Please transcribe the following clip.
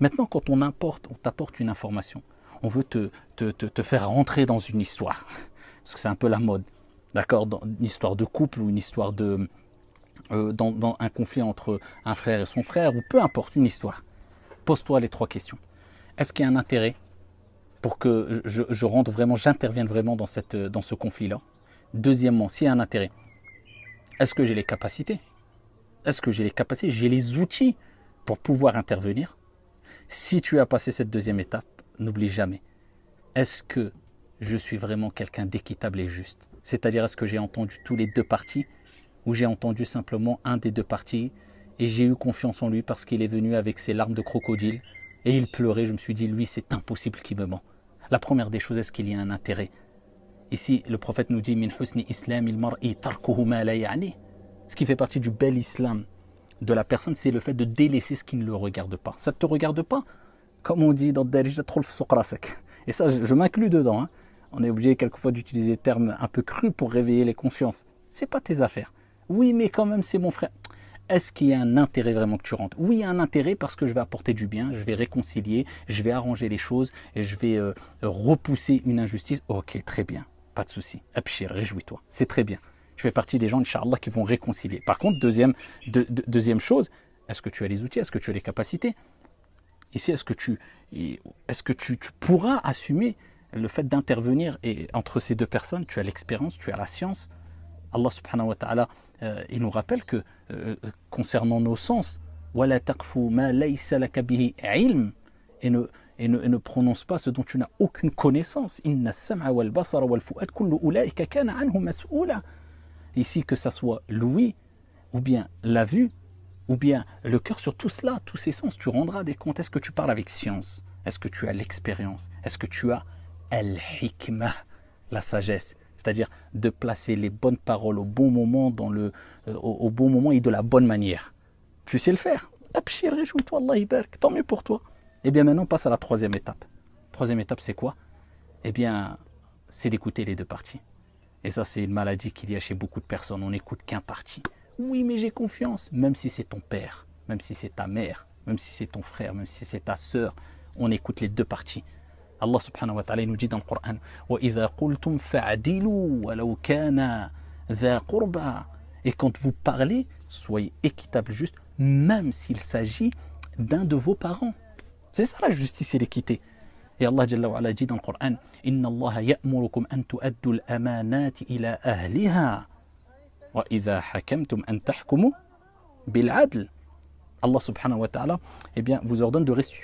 Maintenant, quand on t'apporte une information, on veut te faire rentrer dans une histoire, parce que c'est un peu la mode, d'accord, dans une histoire de couple ou une histoire dans un conflit entre un frère et son frère, ou peu importe, une histoire. Pose-toi les 3 questions. Est-ce qu'il y a un intérêt pour que je rentre vraiment, j'intervienne vraiment dans ce conflit-là? Deuxièmement, s'il y a un intérêt, est-ce que j'ai les capacités? Est-ce que j'ai les capacités, j'ai les outils pour pouvoir intervenir? Si tu as passé cette deuxième étape, n'oublie jamais, est-ce que je suis vraiment quelqu'un d'équitable et juste? C'est-à-dire, est-ce que j'ai entendu tous les 2 parties ou j'ai entendu simplement un des 2 parties et j'ai eu confiance en lui parce qu'il est venu avec ses larmes de crocodile et il pleurait, je me suis dit, lui, c'est impossible qu'il me ment. La première des choses, est-ce qu'il y a un intérêt? Ici, le prophète nous dit, min husni islam il mar'i tarkuhu ma la ya'ni. Ce qui fait partie du bel islam de la personne, c'est le fait de délaisser ce qui ne le regarde pas. Ça ne te regarde pas? Comme on dit dans Darija Trolf Sokrasek. Et ça, je m'inclus dedans. Hein. On est obligé quelquefois d'utiliser des termes un peu crus pour réveiller les consciences. C'est pas tes affaires. Oui, mais quand même, c'est mon frère. Est-ce qu'il y a un intérêt vraiment que tu rentres? Oui, il y a un intérêt parce que je vais apporter du bien, je vais réconcilier, je vais arranger les choses, et je vais repousser une injustice. Ok, très bien, pas de souci. Abshir, réjouis-toi, c'est très bien. Je fais partie des gens, Inch'Allah, qui vont réconcilier. Par contre, deuxième chose, est-ce que tu as les outils? Est-ce que tu as les capacités? Ici, est-ce que tu pourras assumer le fait d'intervenir et entre ces 2 personnes? Tu as l'expérience, tu as la science. Allah subhanahu wa ta'ala, il nous rappelle que concernant nos sens, وَلَا تَقْفُ مَا لَيْسَ لَكَ بِهِ عِلْمٍ, et ne prononce pas ce dont tu n'as aucune connaissance. إِنَّ السَّمْعَ وَالْبَصَرَ وَالْفُؤَادَ كُلُّ أُولَٰئِكَ كَانَ عَنْهُ مَسْئُولًا. Ici, que ça soit l'ouïe, ou bien la vue, ou bien le cœur, sur tout cela, tous ces sens, tu rendras des comptes. Est-ce que tu parles avec science? Est-ce que tu as l'expérience? Est-ce que tu as al-hikmah, la sagesse? C'est-à-dire de placer les bonnes paroles au bon moment, au bon moment et de la bonne manière. Tu sais le faire. Abshir, réjouis-toi, Allah ibarak, tant mieux pour toi. Et bien maintenant, passe à la 3e étape. 3e étape, c'est quoi? Eh bien, c'est d'écouter les 2 parties. Et ça, c'est une maladie qu'il y a chez beaucoup de personnes. On n'écoute qu'un parti. Oui, mais j'ai confiance. Même si c'est ton père, même si c'est ta mère, même si c'est ton frère, même si c'est ta sœur, on écoute les 2 parties. Allah subhanahu wa ta'ala nous dit dans le Coran, وَإِذَا قُلْتُمْ فَعْدِلُوا وَلَوْ كَانَ ذَا قُرْبَى. Et quand vous parlez, soyez équitable, juste, même s'il s'agit d'un de vos parents. C'est ça la justice et l'équité. Et Allah Jalla wa Ala dit dans le Coran, Inna Allah ya'murukum an tu'addu al-amanati ila ahliha wa idha hakamtum an tahkumu bil adl. Allah subhanahu wa ta'ala, eh bien, vous ordonne de restituer